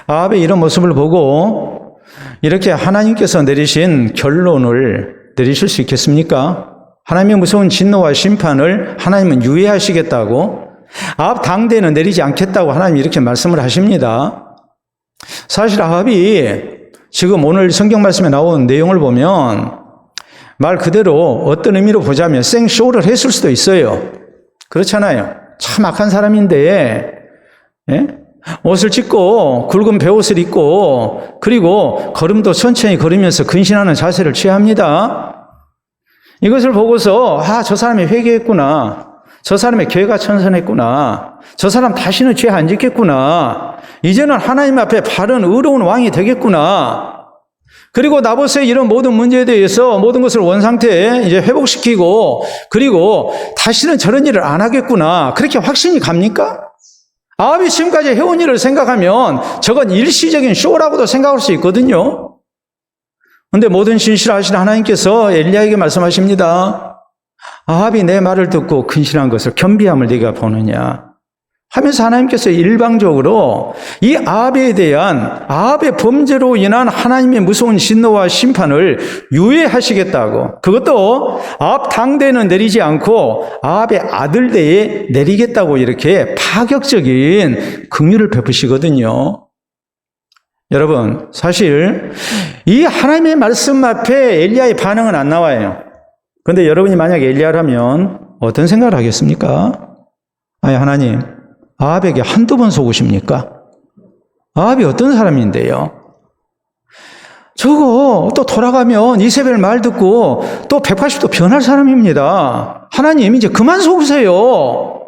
아합의 이런 모습을 보고 이렇게 하나님께서 내리신 결론을 내리실 수 있겠습니까? 하나님의 무서운 진노와 심판을 하나님은 유예하시겠다고, 아합 당대는 내리지 않겠다고 하나님이 이렇게 말씀을 하십니다. 사실 아합이 지금 오늘 성경 말씀에 나온 내용을 보면 말 그대로 어떤 의미로 보자면 생쇼를 했을 수도 있어요. 그렇잖아요. 참 악한 사람인데, 예? 옷을 찢고 굵은 베옷을 입고 그리고 걸음도 천천히 걸으면서 근신하는 자세를 취합니다. 이것을 보고서 저 사람이 회개했구나, 저 사람의 죄가 천선했구나, 저 사람 다시는 죄 안 짓겠구나, 이제는 하나님 앞에 바른 의로운 왕이 되겠구나, 그리고 나봇의 이런 모든 문제에 대해서 모든 것을 원상태에 이제 회복시키고 그리고 다시는 저런 일을 안 하겠구나, 그렇게 확신이 갑니까? 아합이 지금까지 해온 일을 생각하면 저건 일시적인 쇼라고도 생각할 수 있거든요. 그런데 모든 신실하신 하나님께서 엘리야에게 말씀하십니다. 아합이 내 말을 듣고 근신한 것을 겸비함을 네가 보느냐 하면서 하나님께서 일방적으로 이 아합에 대한, 아합의 범죄로 인한 하나님의 무서운 진노와 심판을 유예하시겠다고, 그것도 아합 당대는 내리지 않고 아합의 아들대에 내리겠다고 이렇게 파격적인 긍휼을 베푸시거든요. 여러분, 사실 이 하나님의 말씀 앞에 엘리야의 반응은 안 나와요. 그런데 여러분이 만약 엘리야라면 어떤 생각을 하겠습니까? 아니, 하나님, 아합에게 한두 번 속으십니까? 아합이 어떤 사람인데요? 저거 또 돌아가면 이세벨 말 듣고 또 180도 변할 사람입니다. 하나님, 이제 그만 속으세요.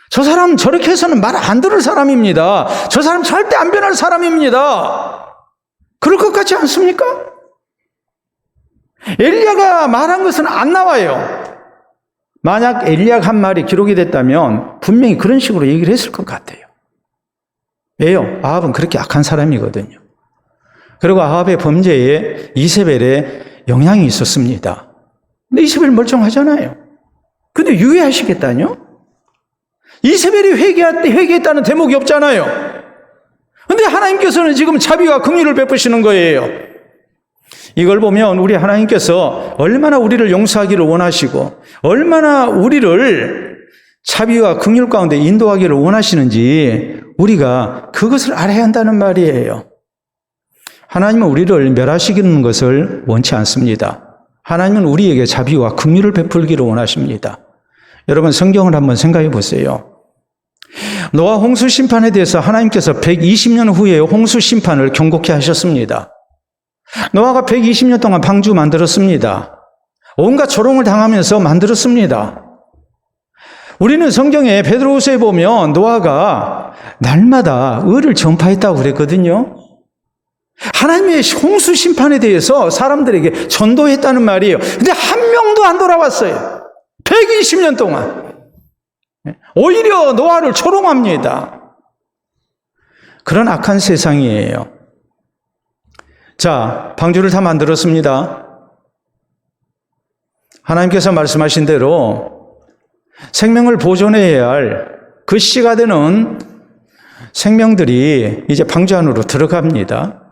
저 사람 저렇게 해서는 말 안 들을 사람입니다. 저 사람 절대 안 변할 사람입니다. 그럴 것 같지 않습니까? 엘리야가 말한 것은 안 나와요. 만약 엘리야가 한 말이 기록이 됐다면 분명히 그런 식으로 얘기를 했을 것 같아요. 왜요? 아합은 그렇게 악한 사람이거든요. 그리고 아합의 범죄에 이세벨의 영향이 있었습니다. 근데 이세벨 멀쩡하잖아요. 근데 유예하시겠다뇨? 이세벨이 회개했다는 대목이 없잖아요. 근데 하나님께서는 지금 자비와 긍휼을 베푸시는 거예요. 이걸 보면 우리 하나님께서 얼마나 우리를 용서하기를 원하시고 얼마나 우리를 자비와 긍휼 가운데 인도하기를 원하시는지 우리가 그것을 알아야 한다는 말이에요. 하나님은 우리를 멸하시는 것을 원치 않습니다. 하나님은 우리에게 자비와 긍휼을 베풀기를 원하십니다. 여러분, 성경을 한번 생각해 보세요. 노아 홍수 심판에 대해서 하나님께서 120년 후에 홍수 심판을 경고케 하셨습니다. 노아가 120년 동안 방주 만들었습니다. 온갖 조롱을 당하면서 만들었습니다. 우리는 성경에 베드로후서에 보면 노아가 날마다 의를 전파했다고 그랬거든요. 하나님의 홍수 심판에 대해서 사람들에게 전도했다는 말이에요. 근데 한 명도 안 돌아왔어요. 120년 동안. 오히려 노아를 조롱합니다. 그런 악한 세상이에요. 자, 방주를 다 만들었습니다. 하나님께서 말씀하신 대로 생명을 보존해야 할 그 시가 되는 생명들이 이제 방주 안으로 들어갑니다.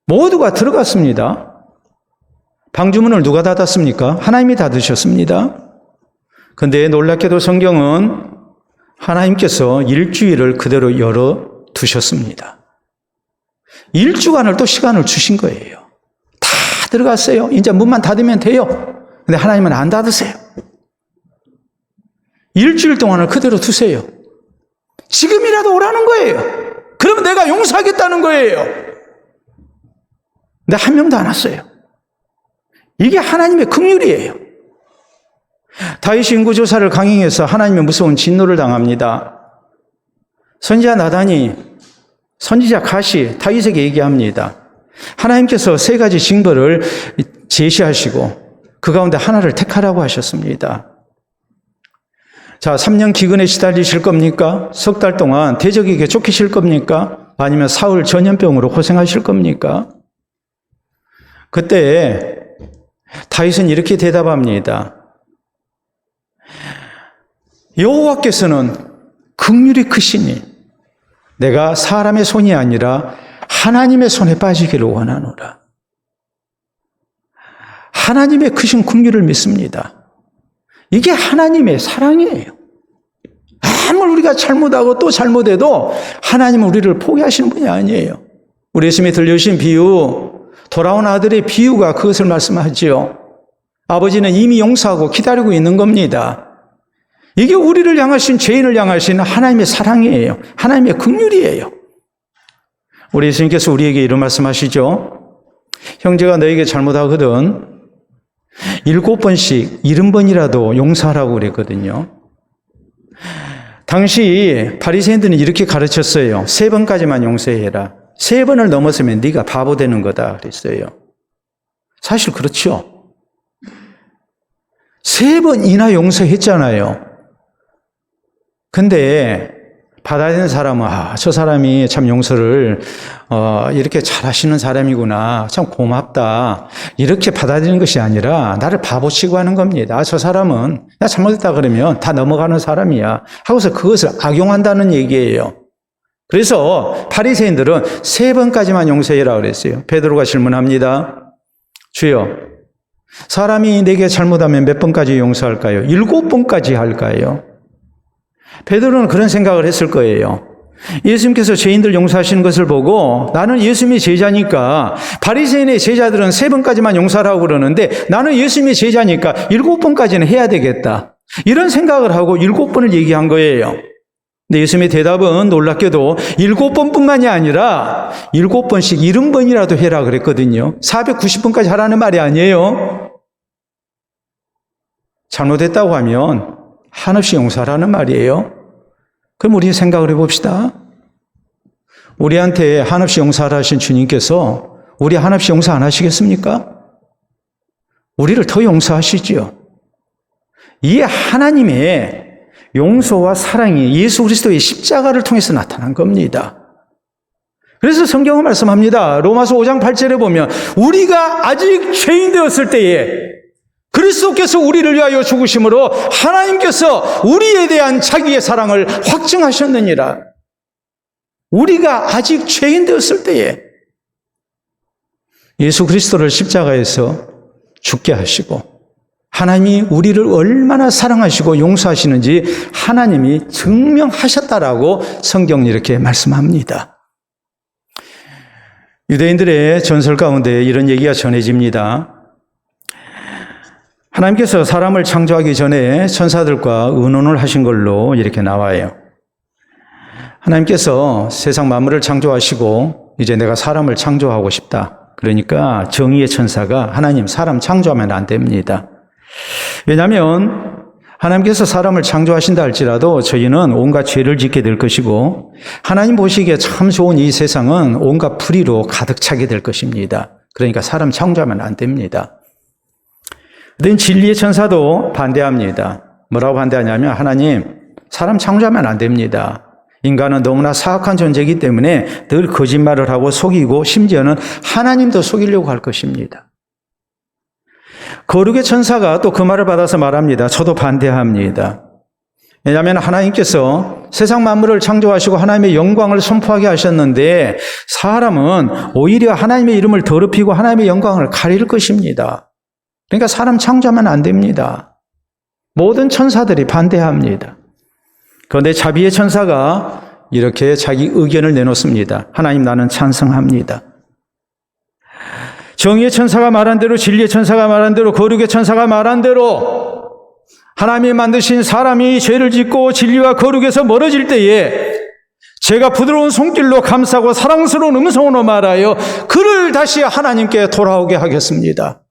모두가 들어갔습니다. 방주문을 누가 닫았습니까? 하나님이 닫으셨습니다. 그런데 놀랍게도 성경은 하나님께서 일주일을 그대로 열어두셨습니다. 일주간을 또 시간을 주신 거예요. 다 들어갔어요. 이제 문만 닫으면 돼요. 근데 하나님은 안 닫으세요. 일주일 동안을 그대로 두세요. 지금이라도 오라는 거예요. 그러면 내가 용서하겠다는 거예요. 근데 한 명도 안 왔어요. 이게 하나님의 긍휼이에요. 다윗이 인구조사를 강행해서 하나님의 무서운 진노를 당합니다. 선지자 나단이 선지자 갓이 다윗에게 얘기합니다. 하나님께서 세 가지 징벌을 제시하시고 그 가운데 하나를 택하라고 하셨습니다. 자, 3년 기근에 시달리실 겁니까? 석 달 동안 대적에게 쫓기실 겁니까? 아니면 사흘 전염병으로 고생하실 겁니까? 그때 다윗은 이렇게 대답합니다. 여호와께서는 긍휼이 크시니 내가 사람의 손이 아니라 하나님의 손에 빠지기를 원하노라. 하나님의 크신 긍휼을 믿습니다. 이게 하나님의 사랑이에요. 아무리 우리가 잘못하고 또 잘못해도 하나님은 우리를 포기하시는 분이 아니에요. 우리 예수님이 들려주신 비유, 돌아온 아들의 비유가 그것을 말씀하지요. 아버지는 이미 용서하고 기다리고 있는 겁니다. 이게 우리를 향하신, 죄인을 향하신 하나님의 사랑이에요. 하나님의 긍휼이에요. 우리 예수님께서 우리에게 이런 말씀하시죠. 형제가 너에게 잘못하거든 7번씩 70번이라도 용서하라고 그랬거든요. 당시 바리새인들은 이렇게 가르쳤어요. 3번까지만 용서해라. 3번을 넘어서면 네가 바보 되는 거다 그랬어요. 사실 그렇죠. 3번이나 용서했잖아요. 근데 받아들이는 사람은 저 사람이 참 용서를 이렇게 잘하시는 사람이구나. 참 고맙다. 이렇게 받아들이는 것이 아니라 나를 바보 취급하는 겁니다. 저 사람은 나 잘못했다 그러면 다 넘어가는 사람이야. 하고서 그것을 악용한다는 얘기예요. 그래서 바리새인들은 3번까지만 용서해라 그랬어요. 베드로가 질문합니다. 주여, 사람이 내게 잘못하면 몇 번까지 용서할까요? 7번까지 할까요? 베드로는 그런 생각을 했을 거예요. 예수님께서 죄인들 용서하시는 것을 보고 나는 예수님의 제자니까 바리새인의 제자들은 3번까지만 용서하라고 그러는데 나는 예수님의 제자니까 7번까지는 해야 되겠다. 이런 생각을 하고 7번을 얘기한 거예요. 근데 예수님의 대답은 놀랍게도 7번뿐만이 아니라 7번씩 70번이라도 해라 그랬거든요. 490번까지 하라는 말이 아니에요. 잘못했다고 하면 한없이 용서하라는 말이에요. 그럼 우리 생각을 해봅시다. 우리한테 한없이 용서하라 하신 주님께서 우리 한없이 용서 안 하시겠습니까? 우리를 더 용서하시지요. 이 하나님의 용서와 사랑이 예수 그리스도의 십자가를 통해서 나타난 겁니다. 그래서 성경은 말씀합니다. 로마서 5장 8절에 보면 우리가 아직 죄인 되었을 때에 그리스도께서 우리를 위하여 죽으심으로 하나님께서 우리에 대한 자기의 사랑을 확증하셨느니라. 우리가 아직 죄인 되었을 때에 예수 그리스도를 십자가에서 죽게 하시고 하나님이 우리를 얼마나 사랑하시고 용서하시는지 하나님이 증명하셨다라고 성경이 이렇게 말씀합니다. 유대인들의 전설 가운데 이런 얘기가 전해집니다. 하나님께서 사람을 창조하기 전에 천사들과 의논을 하신 걸로 이렇게 나와요. 하나님께서 세상 만물을 창조하시고 이제 내가 사람을 창조하고 싶다. 그러니까 정의의 천사가 하나님 사람 창조하면 안 됩니다. 왜냐하면 하나님께서 사람을 창조하신다 할지라도 저희는 온갖 죄를 짓게 될 것이고 하나님 보시기에 참 좋은 이 세상은 온갖 불의로 가득 차게 될 것입니다. 그러니까 사람 창조하면 안 됩니다. 그런데 진리의 천사도 반대합니다. 뭐라고 반대하냐면 하나님 사람 창조하면 안 됩니다. 인간은 너무나 사악한 존재이기 때문에 늘 거짓말을 하고 속이고 심지어는 하나님도 속이려고 할 것입니다. 거룩의 천사가 또 그 말을 받아서 말합니다. 저도 반대합니다. 왜냐하면 하나님께서 세상 만물을 창조하시고 하나님의 영광을 선포하게 하셨는데 사람은 오히려 하나님의 이름을 더럽히고 하나님의 영광을 가릴 것입니다. 그러니까 사람 창조하면 안 됩니다. 모든 천사들이 반대합니다. 그런데 자비의 천사가 이렇게 자기 의견을 내놓습니다. 하나님 나는 찬성합니다. 정의의 천사가 말한 대로 진리의 천사가 말한 대로 거룩의 천사가 말한 대로 하나님이 만드신 사람이 죄를 짓고 진리와 거룩에서 멀어질 때에 제가 부드러운 손길로 감싸고 사랑스러운 음성으로 말하여 그를 다시 하나님께 돌아오게 하겠습니다.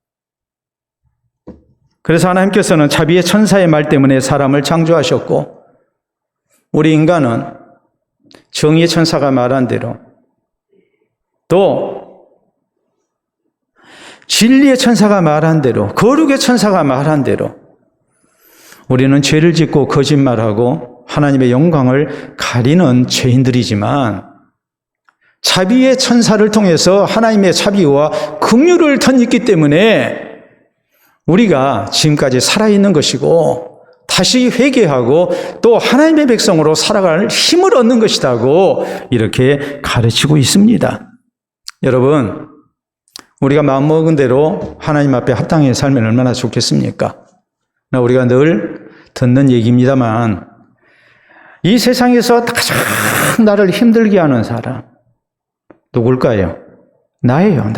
그래서 하나님께서는 자비의 천사의 말 때문에 사람을 창조하셨고 우리 인간은 정의의 천사가 말한 대로 또 진리의 천사가 말한 대로 거룩의 천사가 말한 대로 우리는 죄를 짓고 거짓말하고 하나님의 영광을 가리는 죄인들이지만 자비의 천사를 통해서 하나님의 자비와 긍휼을 덧입기 때문에 우리가 지금까지 살아있는 것이고 다시 회개하고 또 하나님의 백성으로 살아갈 힘을 얻는 것이라고 이렇게 가르치고 있습니다. 여러분 우리가 마음먹은 대로 하나님 앞에 합당하게 살면 얼마나 좋겠습니까? 우리가 늘 듣는 얘기입니다만 이 세상에서 가장 나를 힘들게 하는 사람 누굴까요? 나예요.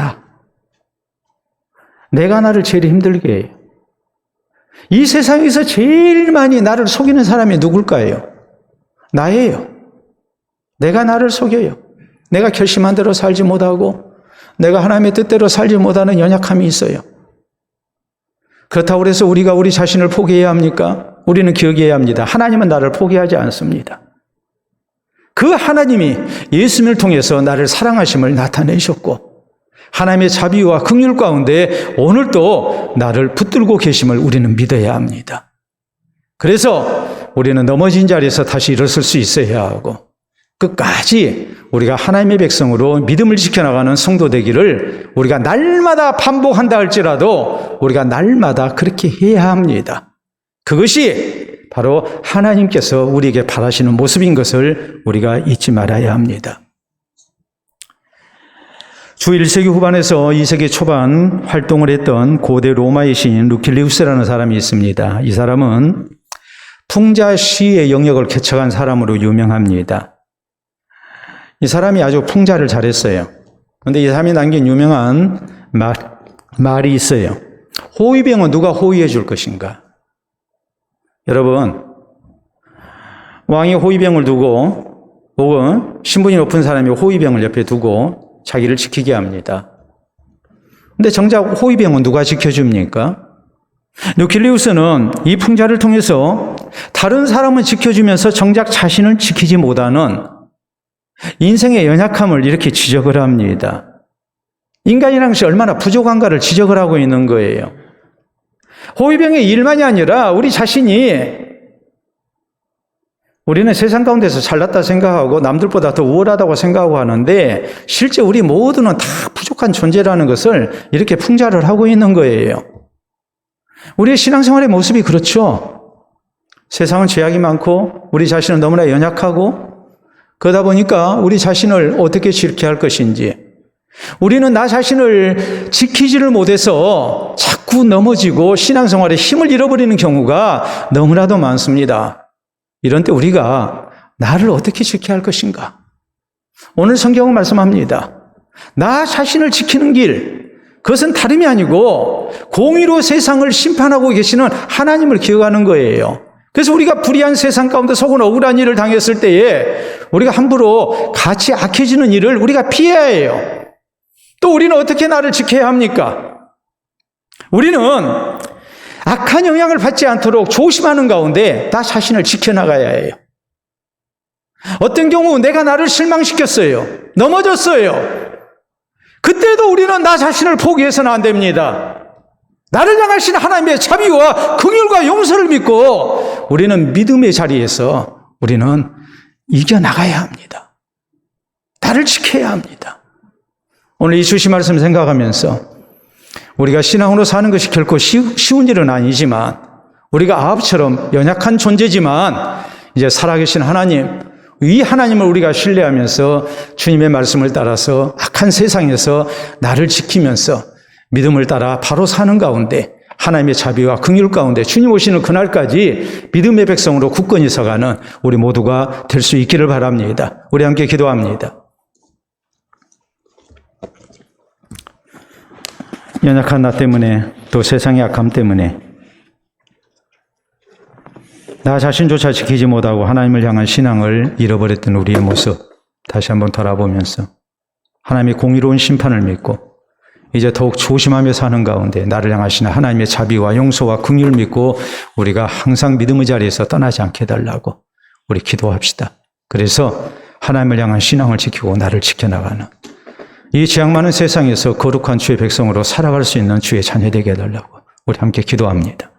내가 나를 제일 힘들게 해요. 이 세상에서 제일 많이 나를 속이는 사람이 누굴까요? 나예요. 내가 나를 속여요. 내가 결심한 대로 살지 못하고 내가 하나님의 뜻대로 살지 못하는 연약함이 있어요. 그렇다고 해서 우리가 우리 자신을 포기해야 합니까? 우리는 기억해야 합니다. 하나님은 나를 포기하지 않습니다. 그 하나님이 예수님을 통해서 나를 사랑하심을 나타내셨고 하나님의 자비와 긍휼 가운데 오늘도 나를 붙들고 계심을 우리는 믿어야 합니다. 그래서 우리는 넘어진 자리에서 다시 일어설 수 있어야 하고 끝까지 우리가 하나님의 백성으로 믿음을 지켜나가는 성도 되기를 우리가 날마다 반복한다 할지라도 우리가 날마다 그렇게 해야 합니다. 그것이 바로 하나님께서 우리에게 바라시는 모습인 것을 우리가 잊지 말아야 합니다. 주 1세기 후반에서 2세기 초반 활동을 했던 고대 로마의 시인 루킬리우스라는 사람이 있습니다. 이 사람은 풍자 시의 영역을 개척한 사람으로 유명합니다. 이 사람이 아주 풍자를 잘했어요. 그런데 이 사람이 남긴 유명한 말이 있어요. 호위병은 누가 호위해 줄 것인가? 여러분, 왕이 호위병을 두고 혹은 신분이 높은 사람이 호위병을 옆에 두고 자기를 지키게 합니다. 근데 정작 호위병은 누가 지켜줍니까? 누킬리우스는 이 풍자를 통해서 다른 사람은 지켜주면서 정작 자신을 지키지 못하는 인생의 연약함을 이렇게 지적을 합니다. 인간이란 것이 얼마나 부족한가를 지적을 하고 있는 거예요. 호위병의 일만이 아니라 우리 자신이, 우리는 세상 가운데서 잘났다 생각하고 남들보다 더 우월하다고 생각하고 하는데 실제 우리 모두는 다 부족한 존재라는 것을 이렇게 풍자를 하고 있는 거예요. 우리의 신앙생활의 모습이 그렇죠. 세상은 죄악이 많고 우리 자신은 너무나 연약하고 그러다 보니까 우리 자신을 어떻게 지켜야 할 것인지, 우리는 나 자신을 지키지를 못해서 자꾸 넘어지고 신앙생활에 힘을 잃어버리는 경우가 너무나도 많습니다. 이런 때 우리가 나를 어떻게 지켜야 할 것인가? 오늘 성경은 말씀합니다. 나 자신을 지키는 길, 그것은 다름이 아니고 공의로 세상을 심판하고 계시는 하나님을 기억하는 거예요. 그래서 우리가 불의한 세상 가운데 혹은 억울한 일을 당했을 때에 우리가 함부로 같이 악해지는 일을 우리가 피해야 해요. 또 우리는 어떻게 나를 지켜야 합니까? 우리는 악한 영향을 받지 않도록 조심하는 가운데 나 자신을 지켜나가야 해요. 어떤 경우 내가 나를 실망시켰어요. 넘어졌어요. 그때도 우리는 나 자신을 포기해서는 안 됩니다. 나를 향하신 하나님의 자비와 긍휼과 용서를 믿고 우리는 믿음의 자리에서 우리는 이겨나가야 합니다. 나를 지켜야 합니다. 오늘 이 주신 말씀 생각하면서 우리가 신앙으로 사는 것이 결코 쉬운 일은 아니지만 우리가 아합처럼 연약한 존재지만 이제 살아계신 하나님, 이 하나님을 우리가 신뢰하면서 주님의 말씀을 따라서 악한 세상에서 나를 지키면서 믿음을 따라 바로 사는 가운데 하나님의 자비와 긍휼 가운데 주님 오시는 그날까지 믿음의 백성으로 굳건히 서가는 우리 모두가 될 수 있기를 바랍니다. 우리 함께 기도합니다. 연약한 나 때문에 또 세상의 악함 때문에 나 자신조차 지키지 못하고 하나님을 향한 신앙을 잃어버렸던 우리의 모습 다시 한번 돌아보면서 하나님의 공의로운 심판을 믿고 이제 더욱 조심하며 사는 가운데 나를 향하시는 하나님의 자비와 용서와 긍휼을 믿고 우리가 항상 믿음의 자리에서 떠나지 않게 해달라고 우리 기도합시다. 그래서 하나님을 향한 신앙을 지키고 나를 지켜나가는 이 죄악 많은 세상에서 거룩한 주의 백성으로 살아갈 수 있는 주의 자녀 되게 해달라고 우리 함께 기도합니다.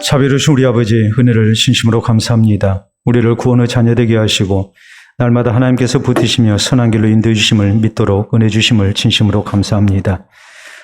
자비로우신 우리 아버지 은혜를 진심으로 감사합니다. 우리를 구원의 자녀 되게 하시고 날마다 하나님께서 붙드시며 선한 길로 인도해 주심을 믿도록 은혜 주심을 진심으로 감사합니다.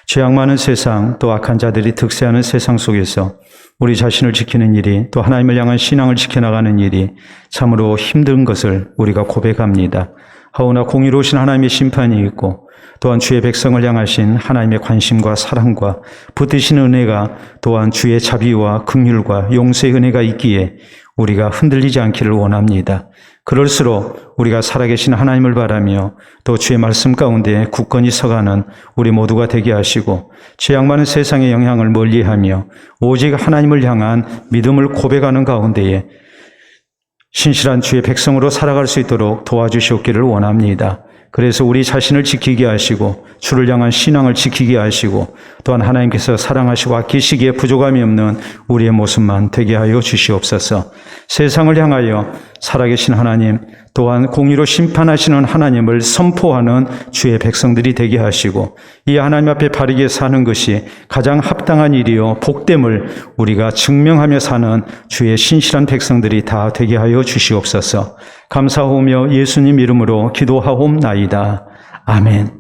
죄악 많은 세상 또 악한 자들이 득세하는 세상 속에서 우리 자신을 지키는 일이 또 하나님을 향한 신앙을 지켜나가는 일이 참으로 힘든 것을 우리가 고백합니다. 하오나 공의로우신 하나님의 심판이 있고 또한 주의 백성을 향하신 하나님의 관심과 사랑과 붙드시는 은혜가 또한 주의 자비와 긍휼과 용서의 은혜가 있기에 우리가 흔들리지 않기를 원합니다. 그럴수록 우리가 살아계신 하나님을 바라며 또 주의 말씀 가운데 굳건히 서가는 우리 모두가 되게 하시고 죄악 많은 세상의 영향을 멀리하며 오직 하나님을 향한 믿음을 고백하는 가운데에 신실한 주의 백성으로 살아갈 수 있도록 도와주시옵기를 원합니다. 그래서 우리 자신을 지키게 하시고 주를 향한 신앙을 지키게 하시고 또한 하나님께서 사랑하시고 아끼시기에 부족함이 없는 우리의 모습만 되게 하여 주시옵소서. 세상을 향하여 살아계신 하나님, 또한 공의로 심판하시는 하나님을 선포하는 주의 백성들이 되게 하시고 이 하나님 앞에 바르게 사는 것이 가장 합당한 일이요 복됨을 우리가 증명하며 사는 주의 신실한 백성들이 다 되게 하여 주시옵소서. 감사하오며 예수님 이름으로 기도하옵나이다. 아멘.